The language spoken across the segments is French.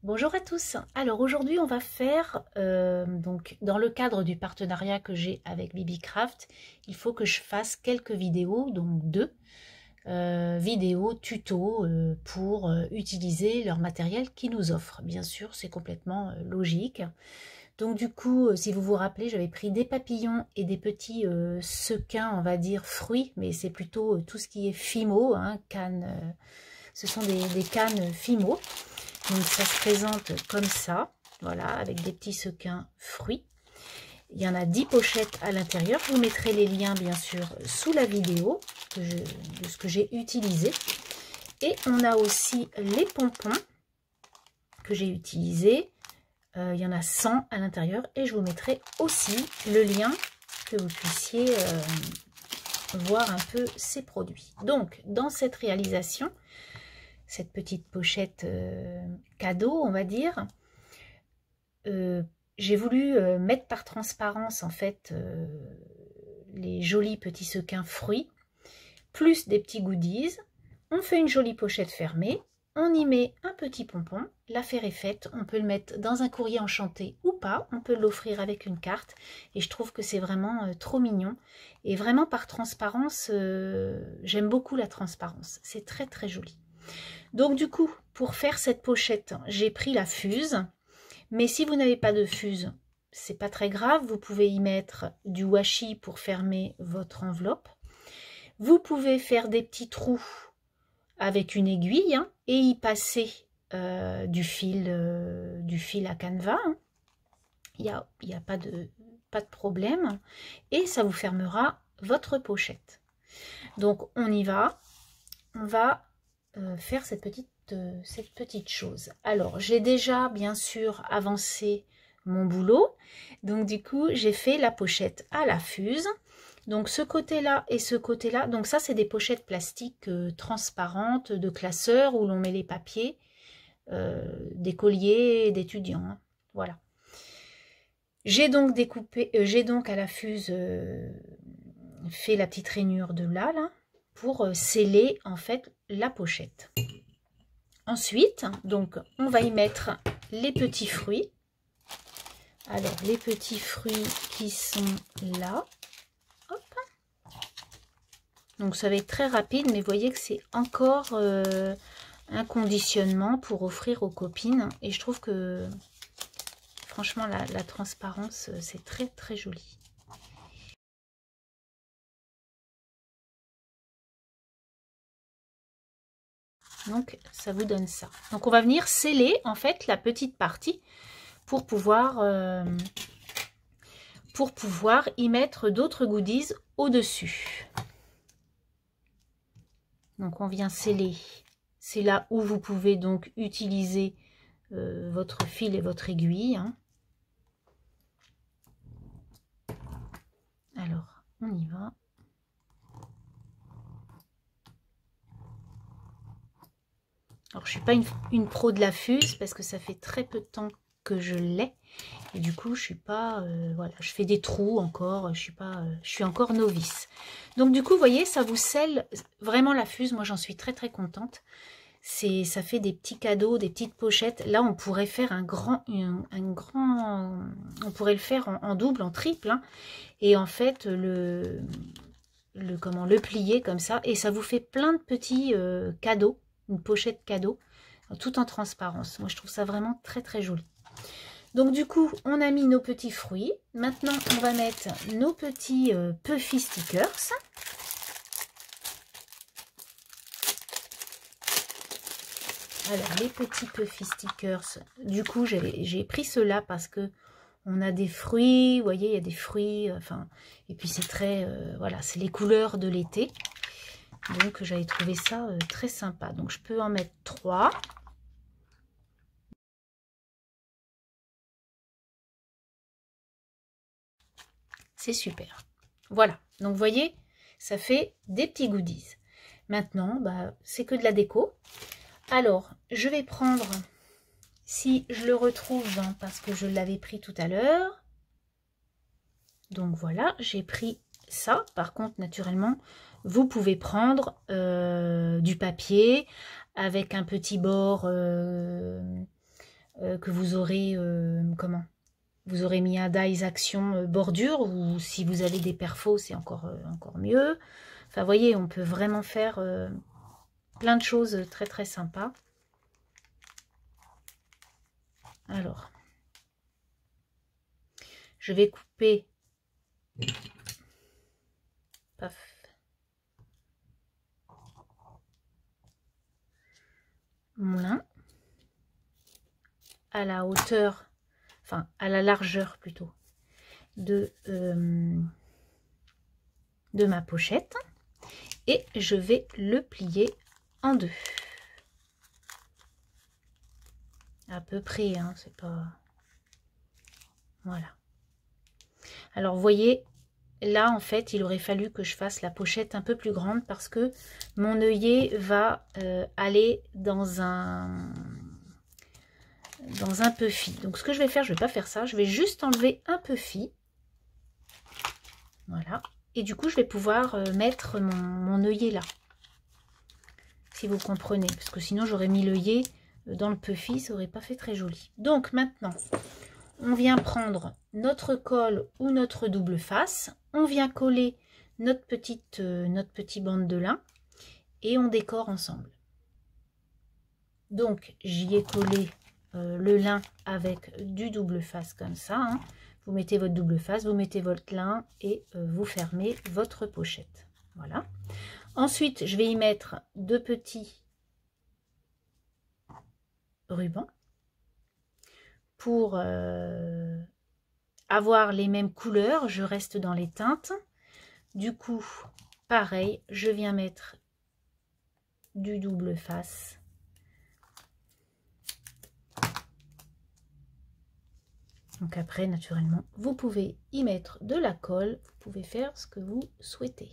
Bonjour à tous. Alors aujourd'hui on va faire, donc dans le cadre du partenariat que j'ai avec Bibicraft, il faut que je fasse quelques vidéos, donc deux vidéos tuto pour utiliser leur matériel qu'ils nous offrent. Bien sûr c'est complètement logique. Donc du coup si vous vous rappelez, j'avais pris des papillons et des petits sequins, on va dire fruits, mais c'est plutôt tout ce qui est fimo, hein, cannes, ce sont des cannes fimo. Donc ça se présente comme ça, voilà, avec des petits sequins fruits. Il y en a 10 pochettes à l'intérieur. Je vous mettrai les liens bien sûr sous la vidéo de ce que j'ai utilisé. Et on a aussi les pompons que j'ai utilisés. Il y en a 100 à l'intérieur et je vous mettrai aussi le lien que vous puissiez voir un peu ces produits. Donc dans cette réalisation, cette petite pochette cadeau, on va dire, j'ai voulu mettre par transparence en fait les jolis petits sequins fruits, plus des petits goodies. On fait une jolie pochette fermée, on y met un petit pompon, l'affaire est faite. On peut le mettre dans un courrier enchanté ou pas, on peut l'offrir avec une carte et je trouve que c'est vraiment trop mignon. Et vraiment par transparence, j'aime beaucoup la transparence, c'est très très joli. Donc du coup, pour faire cette pochette, j'ai pris la fuse. Mais si vous n'avez pas de fuse, c'est pas très grave. Vous pouvez y mettre du washi pour fermer votre enveloppe. Vous pouvez faire des petits trous avec une aiguille hein, et y passer du fil à canevas. Hein. Il n'y a pas de problème. Et ça vous fermera votre pochette. Donc on y va. On va faire cette petite chose. Alors j'ai déjà bien sûr avancé mon boulot, donc du coup j'ai fait la pochette à la fuse. Donc ce côté là et ce côté là, donc ça c'est des pochettes plastiques transparentes de classeurs où l'on met les papiers des colliers d'étudiants hein. Voilà, j'ai donc découpé j'ai donc à la fuse fait la petite rainure de là pour sceller en fait la pochette. Ensuite, donc, on va y mettre les petits fruits. Alors, les petits fruits qui sont là. Hop. Donc, ça va être très rapide, mais vous voyez que c'est encore un conditionnement pour offrir aux copines. Et je trouve que, franchement, la transparence, c'est très, très joli. Donc, ça vous donne ça. Donc, on va venir sceller, en fait, la petite partie pour pouvoir y mettre d'autres goodies au-dessus. Donc, on vient sceller. C'est là où vous pouvez donc utiliser votre fil et votre aiguille. Hein. Alors, on y va. Alors, je ne suis pas une pro de la fuse parce que ça fait très peu de temps que je l'ai. Et du coup, je suis pas... voilà, je fais des trous encore. Je suis encore novice. Donc, du coup, vous voyez, ça vous scelle vraiment la fuse. Moi, j'en suis très, très contente. Ça fait des petits cadeaux, des petites pochettes. Là, on pourrait faire on pourrait le faire en double, en triple. Hein, et en fait, le plier comme ça. Et ça vous fait plein de petits cadeaux. Une pochette cadeau, tout en transparence. Moi, je trouve ça vraiment très, très joli. Donc, du coup, on a mis nos petits fruits. Maintenant, on va mettre nos petits Puffy stickers. Alors, les petits Puffy stickers, du coup, j'ai pris ceux-là parce que on a des fruits, vous voyez, il y a des fruits, enfin, et puis c'est très, voilà, c'est les couleurs de l'été. Donc, j'avais trouvé ça très sympa. Donc, je peux en mettre 3. C'est super. Voilà. Donc, vous voyez, ça fait des petits goodies. Maintenant, bah, c'est que de la déco. Alors, je vais prendre, si je le retrouve, hein, parce que je l'avais pris tout à l'heure. Donc, voilà, j'ai pris ça. Par contre, naturellement, vous pouvez prendre du papier avec un petit bord que vous aurez, vous aurez mis un dies action bordure, ou si vous avez des perfos, c'est encore mieux. Enfin, vous voyez, on peut vraiment faire plein de choses très très sympas. Alors, je vais couper, paf, mon lin à la hauteur, enfin à la largeur plutôt, de ma pochette, et je vais le plier en deux. À peu près, hein, c'est pas... Voilà. Alors, vous voyez, là, en fait, il aurait fallu que je fasse la pochette un peu plus grande parce que mon œillet va aller dans un puffy. Donc, ce que je vais faire, je ne vais pas faire ça. Je vais juste enlever un puffy. Voilà. Et du coup, je vais pouvoir mettre mon œillet là. Si vous comprenez. Parce que sinon, j'aurais mis l'œillet dans le puffy. Ça n'aurait pas fait très joli. Donc, maintenant, on vient prendre notre colle ou notre double face. On vient coller notre petite bande de lin. Et on décore ensemble. Donc, j'y ai collé le lin avec du double face comme ça. Hein. Vous mettez votre double face, vous mettez votre lin et vous fermez votre pochette. Voilà. Ensuite, je vais y mettre deux petits rubans pour avoir les mêmes couleurs. Je reste dans les teintes. Du coup, pareil, je viens mettre du double face. Donc après, naturellement, vous pouvez y mettre de la colle. Vous pouvez faire ce que vous souhaitez.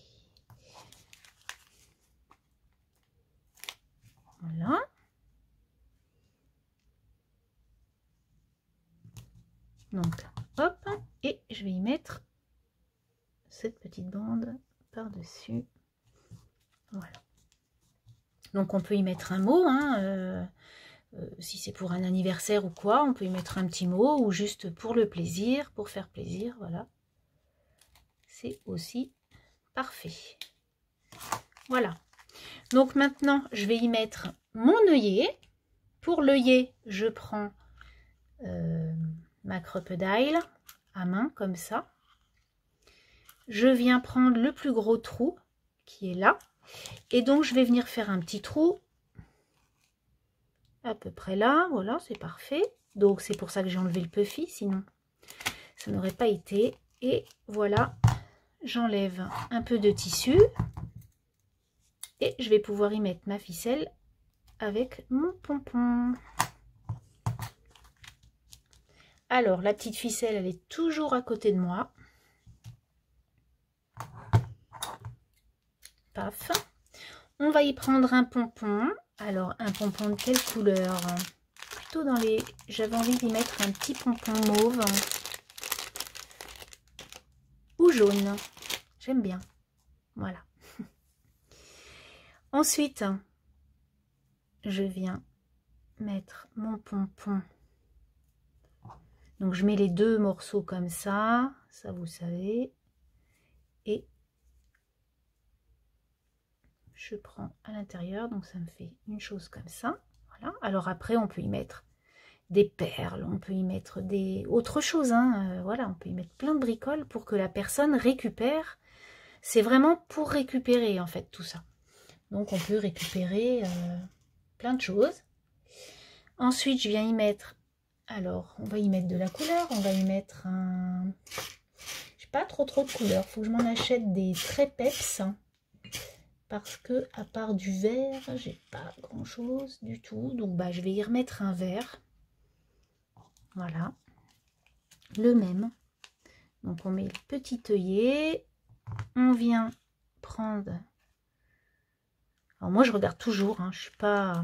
Voilà. Donc, hop. Et je vais y mettre cette petite bande par-dessus. Voilà. Donc, on peut y mettre un mot, hein, si c'est pour un anniversaire ou quoi, on peut y mettre un petit mot ou juste pour le plaisir, pour faire plaisir, voilà. C'est aussi parfait. Voilà. Donc maintenant, je vais y mettre mon œillet. Pour l'œillet, je prends ma crocodile à main, comme ça. Je viens prendre le plus gros trou qui est là. Et donc, je vais venir faire un petit trou à peu près là, voilà, c'est parfait. Donc c'est pour ça que j'ai enlevé le puffy, sinon ça n'aurait pas été. Et voilà, j'enlève un peu de tissu et je vais pouvoir y mettre ma ficelle avec mon pompon. Alors la petite ficelle, elle est toujours à côté de moi. Paf. On va y prendre un pompon. Alors un pompon de quelle couleur? Plutôt dans les... J'avais envie d'y mettre un petit pompon mauve ou jaune. J'aime bien. Voilà. Ensuite, je viens mettre mon pompon. Donc je mets les deux morceaux comme ça vous savez. Et je prends à l'intérieur, donc ça me fait une chose comme ça. Voilà. Alors après, on peut y mettre des perles, on peut y mettre autre chose, hein. Voilà, on peut y mettre plein de bricoles pour que la personne récupère. C'est vraiment pour récupérer en fait tout ça. Donc on peut récupérer plein de choses. Ensuite, je viens y mettre, alors on va y mettre de la couleur, on va y mettre un... J'ai pas trop de couleurs, faut que je m'en achète des très peps. Parce que à part du vert, j'ai pas grand chose du tout. Donc bah je vais y remettre un vert. Voilà. Le même. Donc on met le petit œillet. On vient prendre. Alors moi je regarde toujours, hein, je suis pas.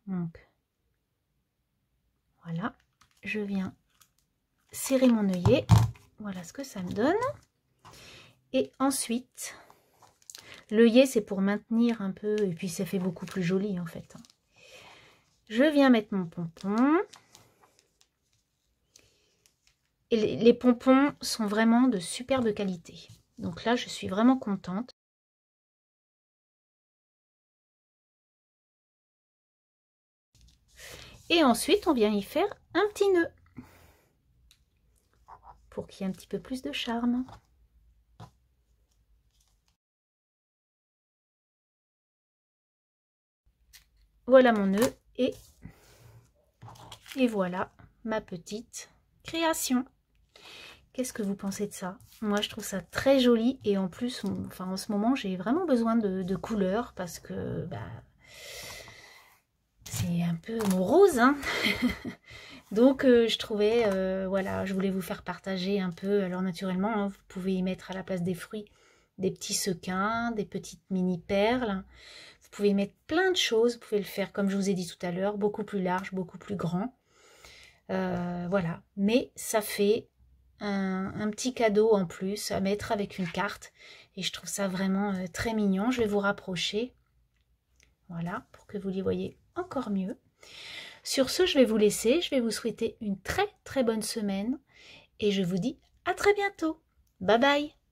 Donc voilà. Je viens serrer mon œillet. Voilà ce que ça me donne. Et ensuite, l'œillet, c'est pour maintenir un peu, et puis ça fait beaucoup plus joli en fait. Je viens mettre mon pompon. Et les pompons sont vraiment de superbe qualité. Donc là, je suis vraiment contente. Et ensuite, on vient y faire un petit nœud. Pour qu'il y ait un petit peu plus de charme. Voilà mon nœud et voilà ma petite création. Qu'est-ce que vous pensez de ça? Moi, je trouve ça très joli et en plus, enfin, en ce moment, j'ai vraiment besoin de couleurs parce que bah, c'est un peu morose, hein. Donc, je trouvais, voilà, je voulais vous faire partager un peu. Alors, naturellement, hein, vous pouvez y mettre à la place des fruits des petits sequins, des petites mini perles. Vous pouvez y mettre plein de choses. Vous pouvez le faire, comme je vous ai dit tout à l'heure, beaucoup plus large, beaucoup plus grand. Voilà, mais ça fait un petit cadeau en plus à mettre avec une carte. Et je trouve ça vraiment très mignon. Je vais vous rapprocher. Voilà, pour que vous les voyez encore mieux. Sur ce, je vais vous laisser. Je vais vous souhaiter une très très bonne semaine. Et je vous dis à très bientôt. Bye bye.